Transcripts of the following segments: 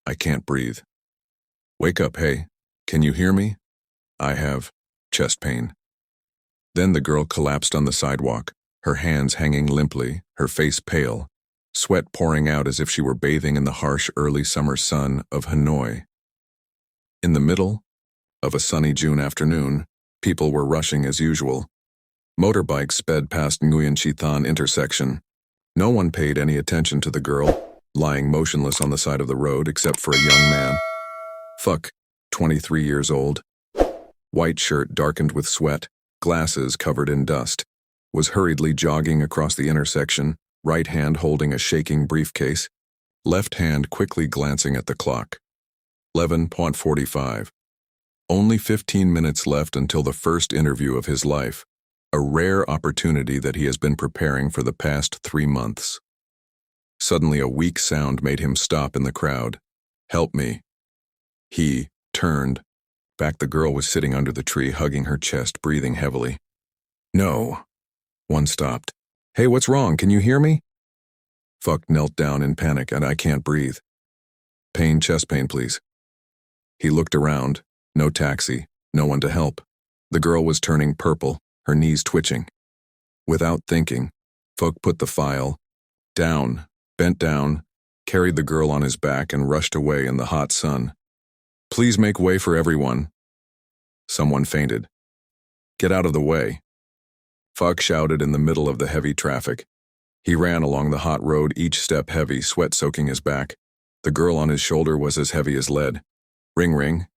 I can't breathe. Wake up, hey. Can you hear me? I have chest pain. Then the girl collapsed on the sidewalk, her hands hanging limply, her face pale, sweat pouring out as if she were bathing in the harsh early summer sun of Hanoi. In the middle of a sunny June afternoon, people were rushing as usual. Motorbikes sped past Nguyen Chi Thanh intersection. No one paid any attention to the girl, lying motionless on the side of the road except for a young man. Phuc, 23 years old. White shirt darkened with sweat, glasses covered in dust, was hurriedly jogging across the intersection, right hand holding a shaking briefcase, left hand quickly glancing at the clock. 11:45. Only 15 minutes left until the first interview of his life, a rare opportunity that he has been preparing for the past 3 months. Suddenly a weak sound made him stop in the crowd. Help me. He turned. Back the girl was sitting under the tree, hugging her chest, breathing heavily. No. One stopped. Hey, what's wrong? Can you hear me? Phuc knelt down in panic, and I can't breathe. Chest pain, please. He looked around. No taxi, no one to help. The girl was turning purple, her knees twitching. Without thinking, Phuc put the file down, bent down, carried the girl on his back and rushed away in the hot sun. Please make way for everyone. Someone fainted. Get out of the way. Phuc shouted in the middle of the heavy traffic. He ran along the hot road, each step heavy, sweat soaking his back. The girl on his shoulder was as heavy as lead. Ring, ring.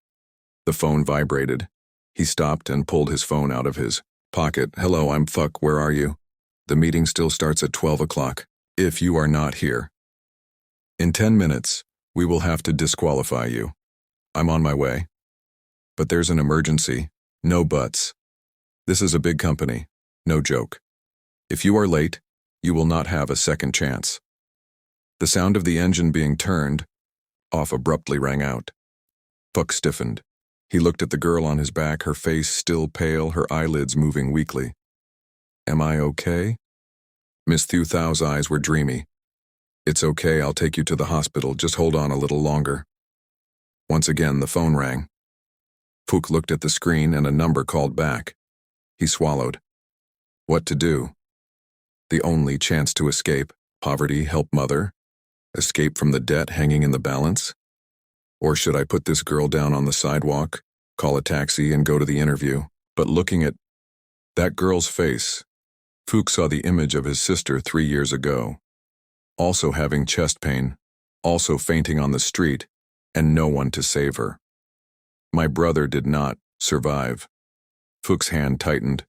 The phone vibrated. He stopped and pulled his phone out of his pocket. Hello, I'm Phuc. Where are you? The meeting still starts at 12 o'clock. If you are not here. In 10 minutes, we will have to disqualify you. I'm on my way. But there's an emergency. No buts. This is a big company. No joke. If you are late, you will not have a second chance. The sound of the engine being turned off abruptly rang out. Phuc stiffened. He looked at the girl on his back, her face still pale, her eyelids moving weakly. Am I okay? Miss Thu Thao's eyes were dreamy. It's okay, I'll take you to the hospital, just hold on a little longer. Once again, the phone rang. Phuc looked at the screen and a number called back. He swallowed. What to do? The only chance to escape, poverty, help mother, escape from the debt hanging in the balance? Or should I put this girl down on the sidewalk, call a taxi and go to the interview? But looking at that girl's face, Phuc saw the image of his sister 3 years ago, also having chest pain, also fainting on the street, and no one to save her. My brother did not survive. Phuc's hand tightened.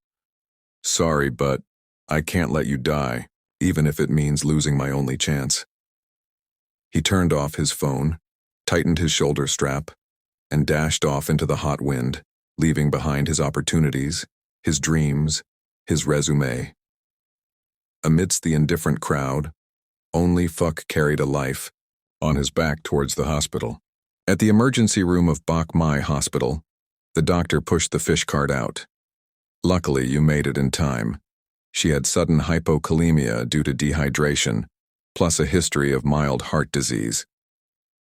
Sorry, but I can't let you die, even if it means losing my only chance. He turned off his phone, tightened his shoulder strap, and dashed off into the hot wind, leaving behind his opportunities, his dreams, his resume. Amidst the indifferent crowd, only Phuc carried a life, on his back towards the hospital. At the emergency room of Bach Mai Hospital, the doctor pushed the fish cart out. Luckily, you made it in time. She had sudden hypokalemia due to dehydration, plus a history of mild heart disease.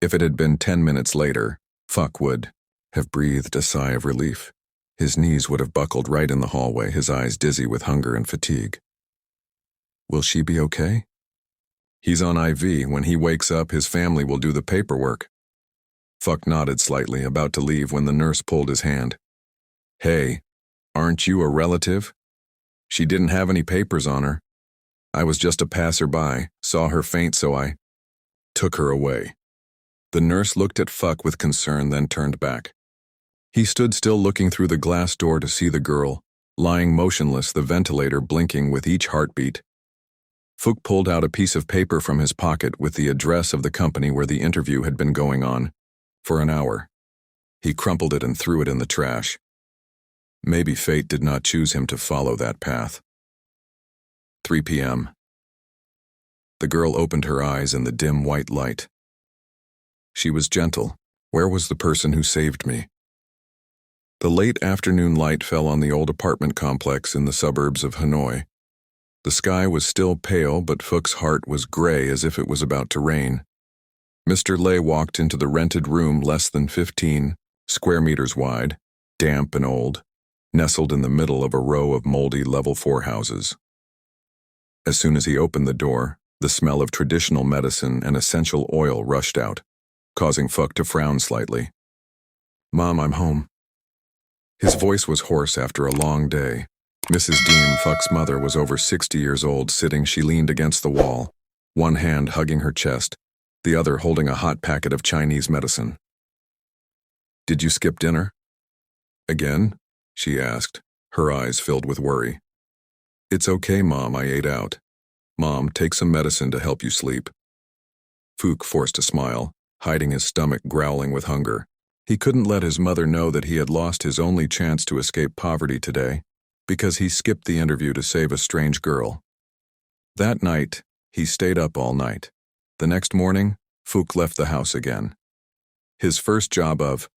If it had been 10 minutes later, Phuc would have breathed a sigh of relief. His knees would have buckled right in the hallway, his eyes dizzy with hunger and fatigue. Will she be okay? He's on IV. When he wakes up, his family will do the paperwork. Phuc nodded slightly, about to leave when the nurse pulled his hand. Hey, aren't you a relative? She didn't have any papers on her. I was just a passerby, saw her faint, so I took her away. The nurse looked at Phuc with concern, then turned back. He stood still, looking through the glass door to see the girl, lying motionless, the ventilator blinking with each heartbeat. Phuc pulled out a piece of paper from his pocket with the address of the company where the interview had been going on for an hour. He crumpled it and threw it in the trash. Maybe fate did not choose him to follow that path. 3 p.m. The girl opened her eyes in the dim white light. She was gentle. Where was the person who saved me? The late afternoon light fell on the old apartment complex in the suburbs of Hanoi. The sky was still pale, but Phuc's heart was gray as if it was about to rain. Mr. Lay walked into the rented room less than 15 square meters wide, damp and old, nestled in the middle of a row of moldy level 4 houses. As soon as he opened the door, the smell of traditional medicine and essential oil rushed out, causing Fuck to frown slightly. "Mom, I'm home." His voice was hoarse after a long day. Mrs. Deem, Fuck's mother, was over 60 years old. Sitting, she leaned against the wall, one hand hugging her chest, the other holding a hot packet of Chinese medicine. "Did you skip dinner?" "Again?" she asked, her eyes filled with worry. "It's okay, Mom, I ate out." "Mom, take some medicine to help you sleep." Fook forced a smile, hiding his stomach growling with hunger. He couldn't let his mother know that he had lost his only chance to escape poverty today, because he skipped the interview to save a strange girl. That night, he stayed up all night. The next morning, Fook left the house again. His first job of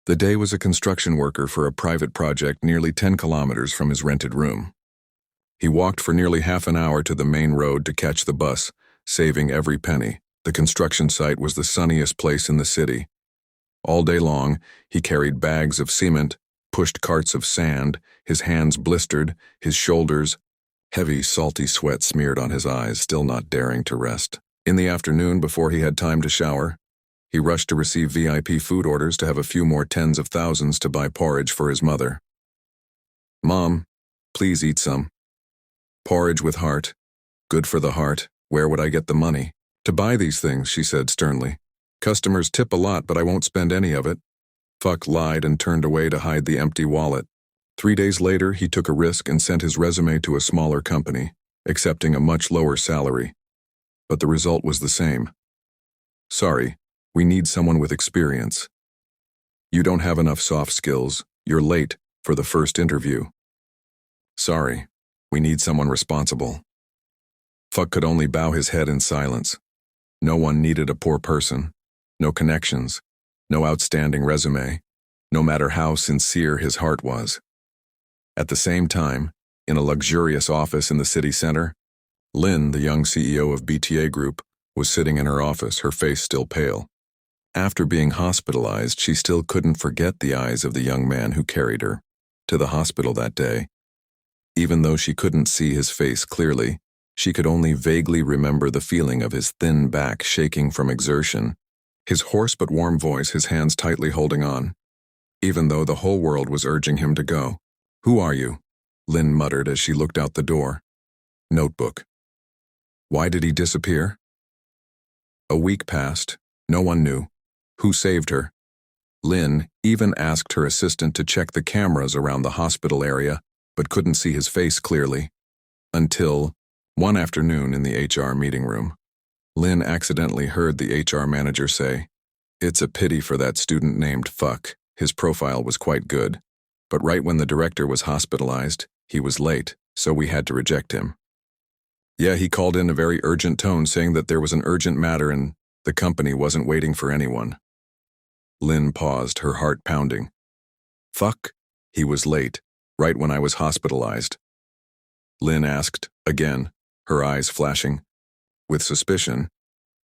the day was a construction worker for a private project nearly 10 kilometers from his rented room. He walked for nearly half an hour to the main road to catch the bus, saving every penny. The construction site was the sunniest place in the city. All day long, he carried bags of cement, pushed carts of sand, his hands blistered, his shoulders, heavy, salty sweat smeared on his eyes, still not daring to rest. In the afternoon, before he had time to shower, he rushed to receive VIP food orders to have a few more tens of thousands to buy porridge for his mother. "Mom, please eat some." "Porridge with heart. Good for the heart. Where would I get the money to buy these things?" she said sternly. "Customers tip a lot, but I won't spend any of it." Fuck lied and turned away to hide the empty wallet. 3 days later, he took a risk and sent his resume to a smaller company, accepting a much lower salary. But the result was the same. "Sorry, we need someone with experience. You don't have enough soft skills. You're late for the first interview." "Sorry, we need someone responsible." Fuck could only bow his head in silence. No one needed a poor person. No connections. No outstanding resume, no matter how sincere his heart was. At the same time, in a luxurious office in the city center, Lynn, the young CEO of BTA Group, was sitting in her office, her face still pale. After being hospitalized, she still couldn't forget the eyes of the young man who carried her to the hospital that day. Even though she couldn't see his face clearly, she could only vaguely remember the feeling of his thin back shaking from exertion, his hoarse but warm voice, his hands tightly holding on, even though the whole world was urging him to go. "Who are you?" Lynn muttered as she looked out the door. Notebook. Why did he disappear? A week passed. No one knew. Who saved her? Lynn even asked her assistant to check the cameras around the hospital area, but couldn't see his face clearly. Until one afternoon in the HR meeting room, Lynn accidentally heard the HR manager say, "It's a pity for that student named Fuck. His profile was quite good. But right when the director was hospitalized, he was late, so we had to reject him." Yeah, he called in a very urgent tone, saying that there was an urgent matter and the company wasn't waiting for anyone. Lynn paused, her heart pounding. "Fuck, he was late, right when I was hospitalized." Lynn asked, again, her eyes flashing. With suspicion.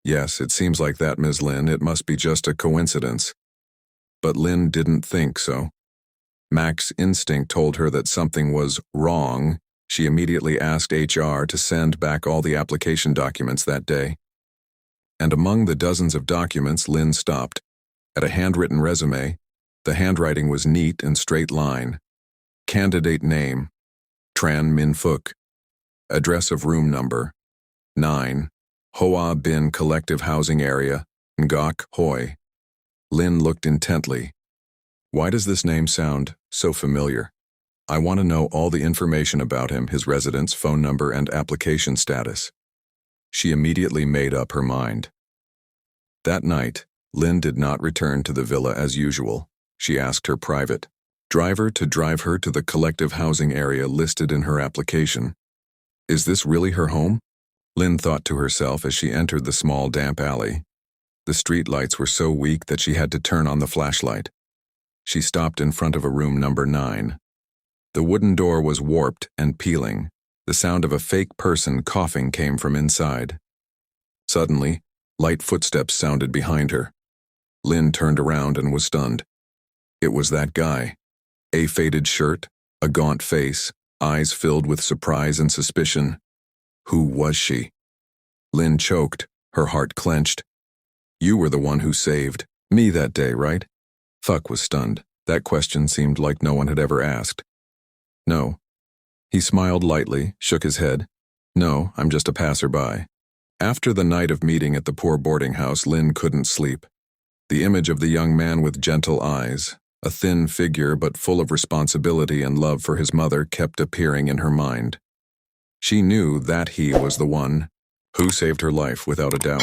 "Yes, it seems like that, Ms. Lynn. It must be just a coincidence." But Lynn didn't think so. Mac's instinct told her that something was wrong. She immediately asked HR to send back all the application documents that day. And among the dozens of documents, Lynn stopped at a handwritten resume. The handwriting was neat and straight line. Candidate name, Tran Min Phuc. Address of room number, 9, Hoa Bin Collective Housing Area, Ngoc Hoi. Lynn looked intently. Why does this name sound so familiar? I want to know all the information about him, his residence, phone number, and application status. She immediately made up her mind. That night, Lynn did not return to the villa as usual. She asked her private driver to drive her to the collective housing area listed in her application. Is this really her home? Lynn thought to herself as she entered the small damp alley. The street lights were so weak that she had to turn on the flashlight. She stopped in front of a room number 9. The wooden door was warped and peeling. The sound of a fake person coughing came from inside. Suddenly, Light footsteps sounded behind her. Lynn turned around and was stunned. It was that guy. A faded shirt, a gaunt face, eyes filled with surprise and suspicion. Who was she? Lynn choked, her heart clenched. You were the one who saved me that day, right? Fuck was stunned. That question seemed like no one had ever asked. No. He smiled lightly, shook his head. No, I'm just a passerby. After the night of meeting at the poor boarding house, Lynn couldn't sleep. The image of the young man with gentle eyes, a thin figure but full of responsibility and love for his mother, kept appearing in her mind. She knew that he was the one who saved her life without a doubt.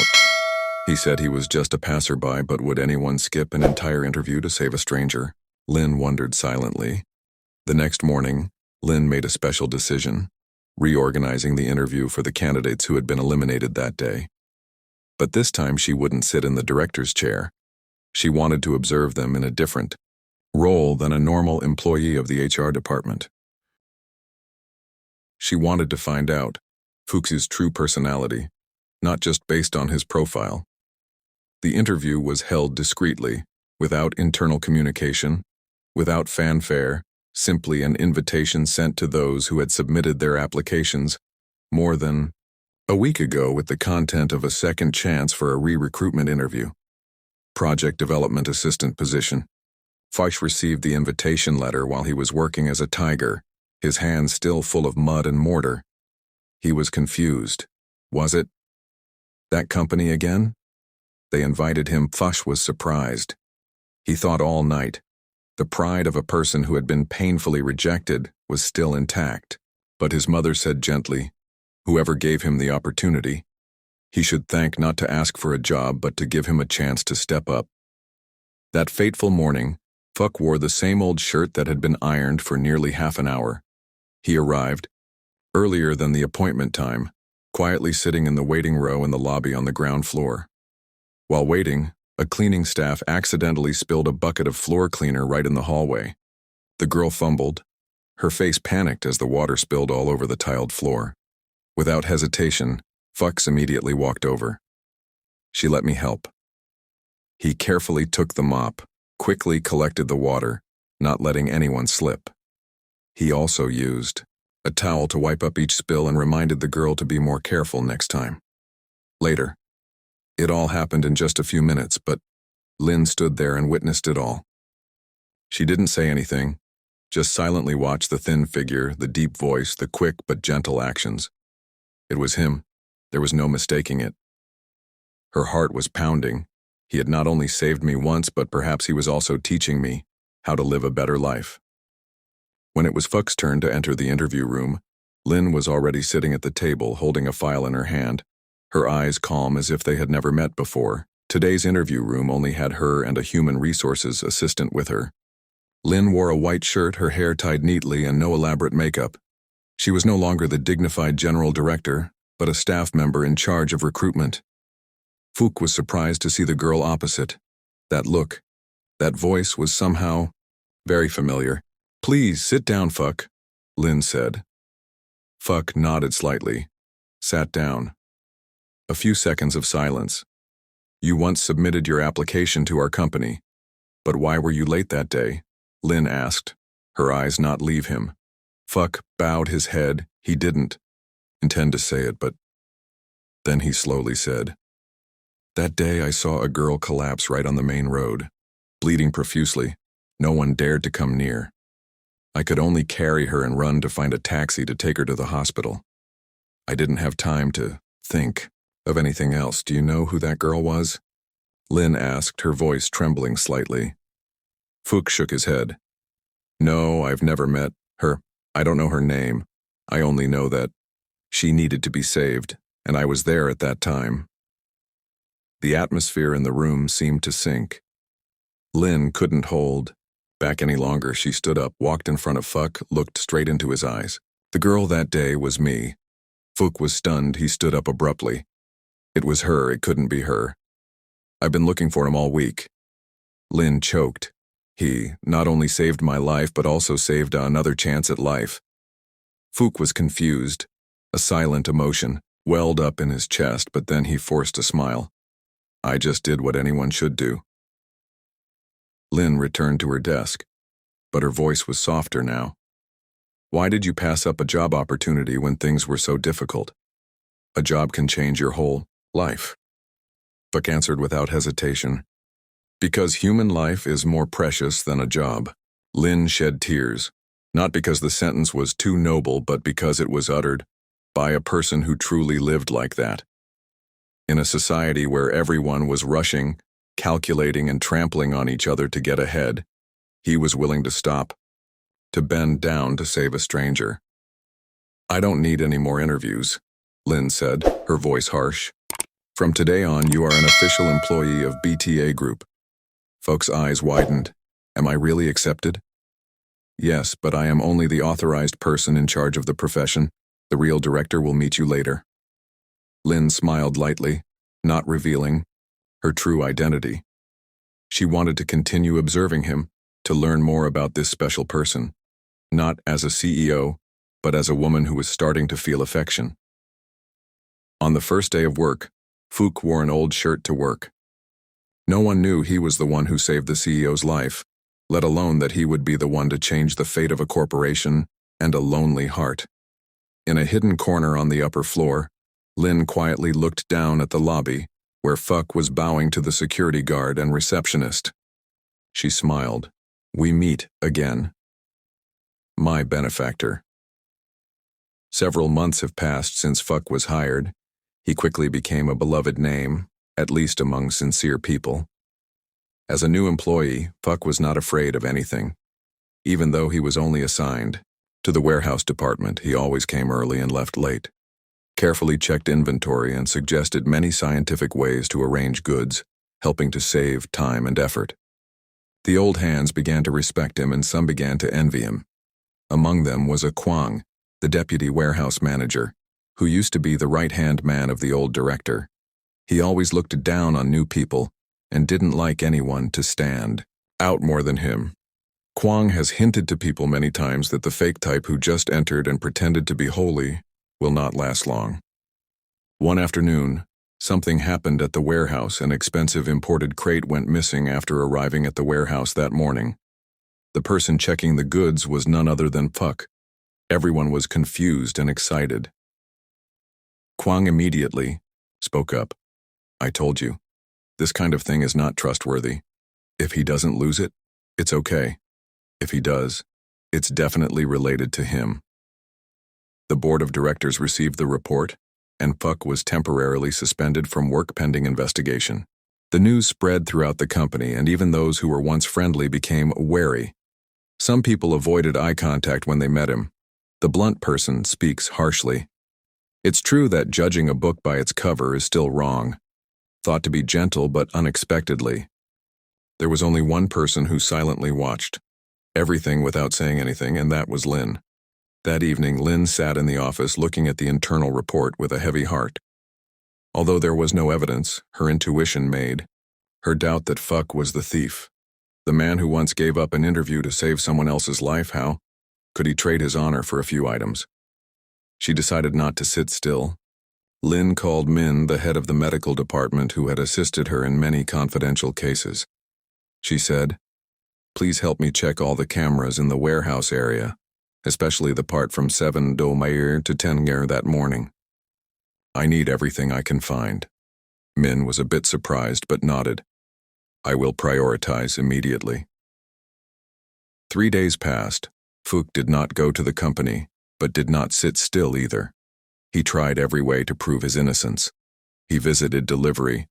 He said he was just a passerby, but would anyone skip an entire interview to save a stranger? Lynn wondered silently. The next morning, Lynn made a special decision, reorganizing the interview for the candidates who had been eliminated that day. But this time she wouldn't sit in the director's chair. She wanted to observe them in a different role than a normal employee of the HR department. She wanted to find out Fuchs's true personality, not just based on his profile. The interview was held discreetly, without internal communication, without fanfare, simply an invitation sent to those who had submitted their applications more than a week ago with the content of a second chance for a re-recruitment interview. Project Development Assistant position. Fuchs received the invitation letter while he was working as a tiger, his hands still full of mud and mortar. He was confused. Was it that company again? They invited him. Fuchs was surprised. He thought all night. The pride of a person who had been painfully rejected was still intact, but his mother said gently, whoever gave him the opportunity, he should thank not to ask for a job but to give him a chance to step up. That fateful morning, Fuchs wore the same old shirt that had been ironed for nearly half an hour. He arrived, earlier than the appointment time, quietly sitting in the waiting row in the lobby on the ground floor. While waiting, a cleaning staff accidentally spilled a bucket of floor cleaner right in the hallway. The girl fumbled. Her face panicked as the water spilled all over the tiled floor. Without hesitation, Fuchs immediately walked over. She let me help. He carefully took the mop, quickly collected the water, not letting anyone slip. He also used a towel to wipe up each spill and reminded the girl to be more careful next time. Later, it all happened in just a few minutes, but Lynn stood there and witnessed it all. She didn't say anything, just silently watched the thin figure, the deep voice, the quick but gentle actions. It was him. There was no mistaking it. Her heart was pounding. He had not only saved me once, but perhaps he was also teaching me how to live a better life. When it was Fuchs' turn to enter the interview room, Lynn was already sitting at the table, holding a file in her hand, her eyes calm as if they had never met before. Today's interview room only had her and a human resources assistant with her. Lynn wore a white shirt, her hair tied neatly, and no elaborate makeup. She was no longer the dignified general director, but a staff member in charge of recruitment. Fuchs was surprised to see the girl opposite. That look, that voice was somehow very familiar. Please, sit down, Fuchs, Lynn said. Fuchs nodded slightly, sat down. A few seconds of silence. You once submitted your application to our company, but why were you late that day? Lynn asked, her eyes not leave him. Fuchs bowed his head. He didn't intend to say it, but then he slowly said, that day I saw a girl collapse right on the main road, bleeding profusely. No one dared to come near. I could only carry her and run to find a taxi to take her to the hospital. I didn't have time to think of anything else. Do you know who that girl was? Lynn asked, her voice trembling slightly. Fuchs shook his head. No, I've never met her. I don't know her name. I only know that she needed to be saved, and I was there at that time. The atmosphere in the room seemed to sink. Lynn couldn't hold back any longer. She stood up, walked in front of Fuchs, looked straight into his eyes. The girl that day was me. Fuchs was stunned. He stood up abruptly. It was her. It couldn't be her. I've been looking for him all week. Lynn choked. He not only saved my life, but also saved another chance at life. Fuchs was confused. A silent emotion welled up in his chest, but then he forced a smile. I just did what anyone should do. Lynn returned to her desk, but her voice was softer now. Why did you pass up a job opportunity when things were so difficult? A job can change your whole life. Fuck answered without hesitation. Because human life is more precious than a job. Lynn shed tears, not because the sentence was too noble, but because it was uttered by a person who truly lived like that. In a society where everyone was rushing, calculating, and trampling on each other to get ahead, he was willing to stop, to bend down to save a stranger. I don't need any more interviews, Lynn said, her voice harsh. From today on, you are an official employee of BTA Group. Folks' eyes widened. Am I really accepted? Yes, but I am only the authorized person in charge of the profession. The real director will meet you later. Lynn smiled lightly, not revealing her true identity. She wanted to continue observing him, to learn more about this special person, not as a CEO, but as a woman who was starting to feel affection. On the first day of work, Fook wore an old shirt to work. No one knew he was the one who saved the CEO's life, let alone that he would be the one to change the fate of a corporation and a lonely heart. In a hidden corner on the upper floor, Lynn quietly looked down at the lobby, where Fuck was bowing to the security guard and receptionist. She smiled. We meet again. My benefactor. Several months have passed since Fuck was hired. He quickly became a beloved name, at least among sincere people. As a new employee, Fuck was not afraid of anything. Even though he was only assigned to the warehouse department, he always came early and left late, carefully checked inventory, and suggested many scientific ways to arrange goods, helping to save time and effort. The old hands began to respect him, and some began to envy him. Among them was a Kwang, the deputy warehouse manager, who used to be the right-hand man of the old director. He always looked down on new people and didn't like anyone to stand out more than him. Kwang has hinted to people many times that the fake type who just entered and pretended to be holy will not last long. One afternoon, something happened at the warehouse. An expensive imported crate went missing after arriving at the warehouse that morning. The person checking the goods was none other than Fuck. Everyone was confused and excited. Kwang immediately spoke up. I told you, this kind of thing is not trustworthy. If he doesn't lose it, it's okay. If he does, it's definitely related to him. The board of directors received the report, and Fuck was temporarily suspended from work pending investigation. The news spread throughout the company, and even those who were once friendly became wary. Some people avoided eye contact when they met him. The blunt person speaks harshly. It's true that judging a book by its cover is still wrong, thought to be gentle but unexpectedly. There was only one person who silently watched everything without saying anything, and that was Lynn. That evening, Lynn sat in the office looking at the internal report with a heavy heart. Although there was no evidence, her intuition made her doubt that Fuck was the thief. The man who once gave up an interview to save someone else's life, how could he trade his honor for a few items? She decided not to sit still. Lynn called Min, the head of the medical department who had assisted her in many confidential cases. She said, "Please help me check all the cameras in the warehouse area, especially the part from 7 do Mayer to 10 Ger that morning. I need everything I can find." Min was a bit surprised but nodded. "I will prioritize immediately." 3 days passed. Fook did not go to the company, but did not sit still either. He tried every way to prove his innocence. He visited delivery.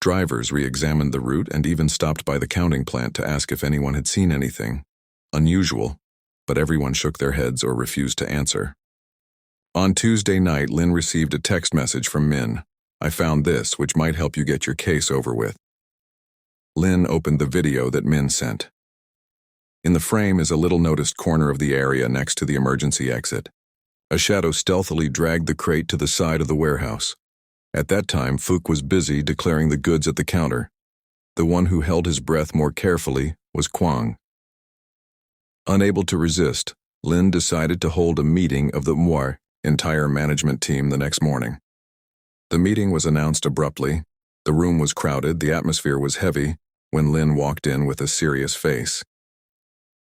Drivers re-examined the route and even stopped by the counting plant to ask if anyone had seen anything unusual, but everyone shook their heads or refused to answer. On Tuesday night, Lynn received a text message from Min. "I found this, which might help you get your case over with." Lynn opened the video that Min sent. In the frame is a little noticed corner of the area next to the emergency exit. A shadow stealthily dragged the crate to the side of the warehouse. At that time, Fook was busy declaring the goods at the counter. The one who held his breath more carefully was Kwang. Unable to resist, Lynn decided to hold a meeting of the entire management team the next morning. The meeting was announced abruptly. The room was crowded, the atmosphere was heavy, when Lynn walked in with a serious face.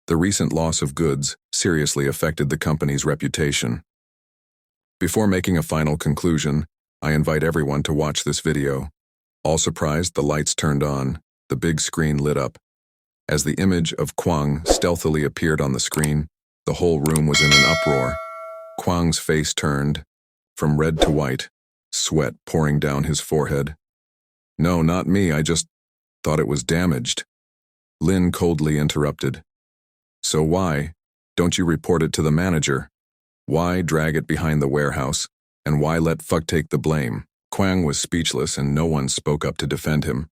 The recent loss of goods seriously affected the company's reputation. Before making a final conclusion, I invite everyone to watch this video. All surprised, the lights turned on, the big screen lit up. As the image of Kwang stealthily appeared on the screen, the whole room was in an uproar. Kwang's face turned from red to white, sweat pouring down his forehead. "No, not me, I just thought it was damaged." Lynn coldly interrupted. "So why don't you report it to the manager? Why drag it behind the warehouse, and why let Fuck take the blame?" Kwang was speechless and no one spoke up to defend him.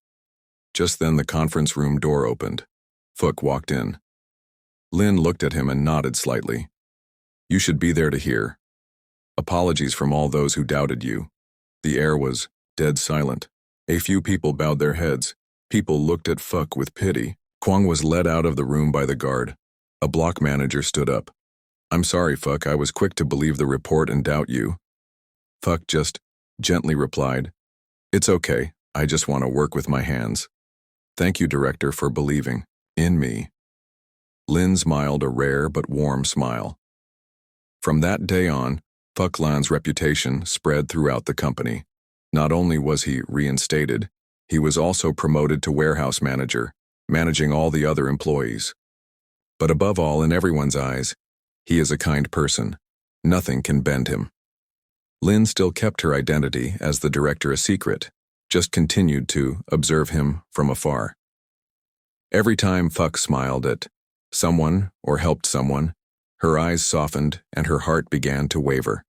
Just then the conference room door opened. Fuck walked in. Lynn looked at him and nodded slightly. "You should be there to hear. Apologies from all those who doubted you." The air was dead silent. A few people bowed their heads. People looked at Fuck with pity. Kwang was led out of the room by the guard. A block manager stood up. "I'm sorry, Fuck, I was quick to believe the report and doubt you." Fuck just gently replied, "It's okay, I just want to work with my hands. Thank you, Director, for believing in me." Lynn smiled a rare but warm smile. From that day on, Fuck Lan's reputation spread throughout the company. Not only was he reinstated, he was also promoted to warehouse manager, managing all the other employees. But above all, in everyone's eyes, he is a kind person. Nothing can bend him. Lynn still kept her identity as the director a secret, just continued to observe him from afar. Every time Fuck smiled at someone or helped someone, her eyes softened and her heart began to waver.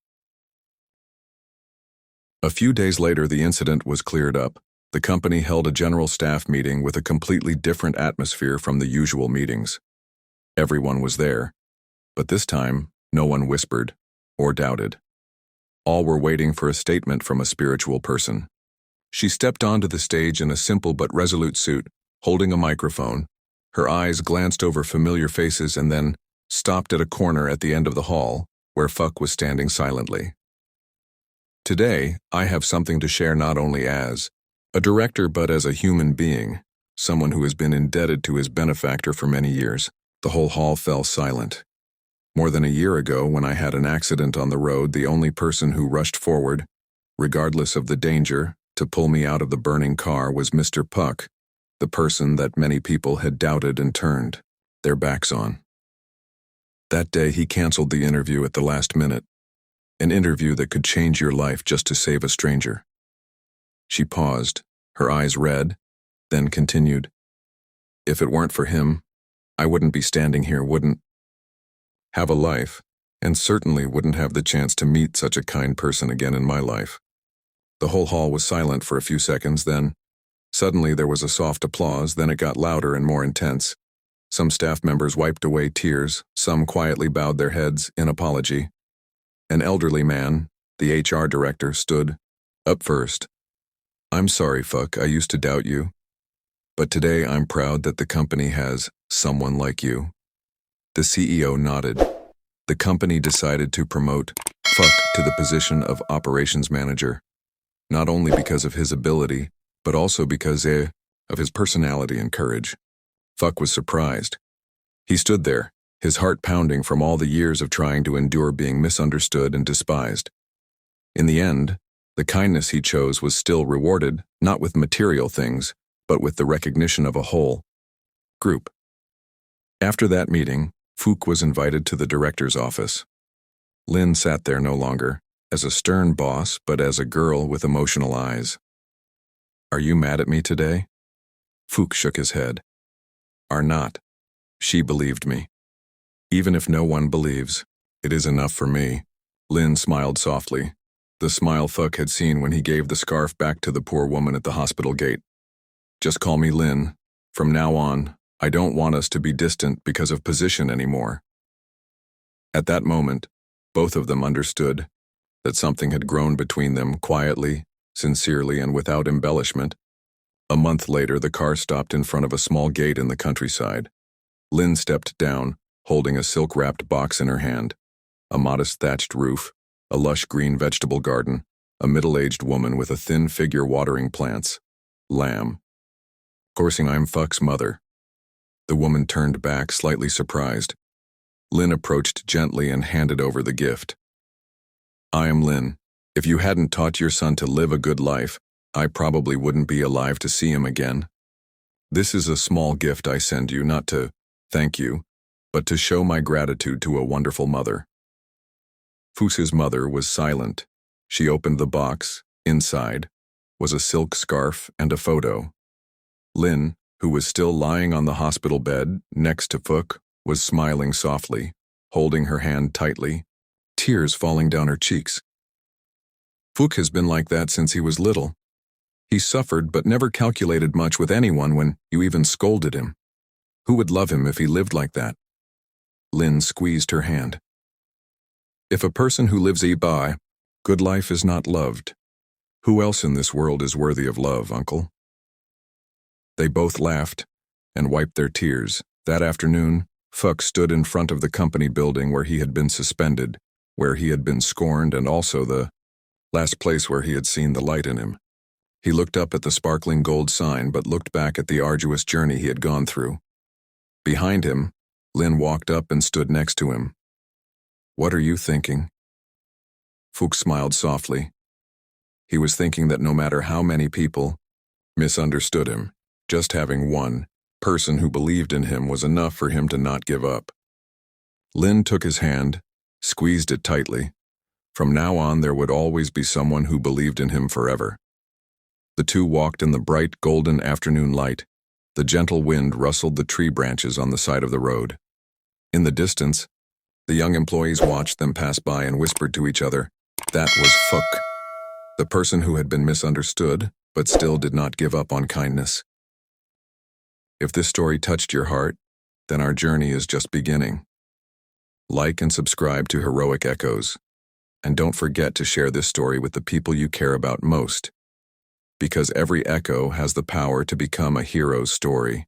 A few days later, the incident was cleared up. The company held a general staff meeting with a completely different atmosphere from the usual meetings. Everyone was there, but this time, no one whispered or doubted. All were waiting for a statement from a spiritual person. She stepped onto the stage in a simple but resolute suit, holding a microphone. Her eyes glanced over familiar faces and then stopped at a corner at the end of the hall, where Fuck was standing silently. "Today, I have something to share not only as a director but as a human being, someone who has been indebted to his benefactor for many years." The whole hall fell silent. More than a year ago, when I had an accident on the road, the only person who rushed forward, regardless of the danger, to pull me out of the burning car was Mr. Puck, the person that many people had doubted and turned their backs on. That day, he canceled the interview at the last minute, an interview that could change your life just to save a stranger. She paused, her eyes red, then continued, "If it weren't for him, I wouldn't be standing here, wouldn't have a life, and certainly wouldn't have the chance to meet such a kind person again in my life." The whole hall was silent for a few seconds, then suddenly there was a soft applause, then it got louder and more intense. Some staff members wiped away tears, some quietly bowed their heads in apology. An elderly man, the HR director, stood up first. "I'm sorry, Fuck, I used to doubt you. But today I'm proud that the company has someone like you." The CEO nodded. The company decided to promote Fuck to the position of operations manager, not only because of his ability, but also because of his personality and courage. Fuck was surprised. He stood there, his heart pounding from all the years of trying to endure being misunderstood and despised. In the end, the kindness he chose was still rewarded, not with material things, but with the recognition of a whole group. After that meeting, Fook was invited to the director's office. Lynn sat there no longer, as a stern boss, but as a girl with emotional eyes. "Are you mad at me today?" Fook shook his head. "Are not. She believed me. Even if no one believes, it is enough for me." Lynn smiled softly, the smile Fuck had seen when he gave the scarf back to the poor woman at the hospital gate. "Just call me Lynn. From now on, I don't want us to be distant because of position anymore." At that moment, both of them understood that something had grown between them quietly, sincerely, and without embellishment. A month later, the car stopped in front of a small gate in the countryside. Lynn stepped down, holding a silk-wrapped box in her hand. A modest thatched roof, a lush green vegetable garden, a middle-aged woman with a thin figure watering plants. Lamb. Coursing I'm Fuck's mother. The woman turned back, slightly surprised. Lynn approached gently and handed over the gift. I am Lynn. If you hadn't taught your son to live a good life, I probably wouldn't be alive to see him again. This is a small gift I send you, not to thank you, but to show my gratitude to a wonderful mother. Fuchs's mother was silent. She opened the box. Inside was a silk scarf and a photo. Lynn, who was still lying on the hospital bed next to Fuch, was smiling softly, holding her hand tightly, tears falling down her cheeks. Fuch has been like that since he was little. He suffered but never calculated much with anyone when you even scolded him. Who would love him if he lived like that? Lynn squeezed her hand. If a person who lives by good life is not loved, who else in this world is worthy of love, Uncle? They both laughed and wiped their tears. That afternoon, Fuch stood in front of the company building where he had been suspended, where he had been scorned, and also the last place where he had seen the light in him. He looked up at the sparkling gold sign but looked back at the arduous journey he had gone through. Behind him, Lynn walked up and stood next to him. What are you thinking? Fuch smiled softly. He was thinking that no matter how many people misunderstood him, just having one person who believed in him was enough for him to not give up. Lynn took his hand, squeezed it tightly. From now on, there would always be someone who believed in him forever. The two walked in the bright golden afternoon light. The gentle wind rustled the tree branches on the side of the road. In the distance, the young employees watched them pass by and whispered to each other, that was Fuch, the person who had been misunderstood, but still did not give up on kindness. If this story touched your heart, then our journey is just beginning. Like and subscribe to Heroic Echoes. And don't forget to share this story with the people you care about most, because every echo has the power to become a hero's story.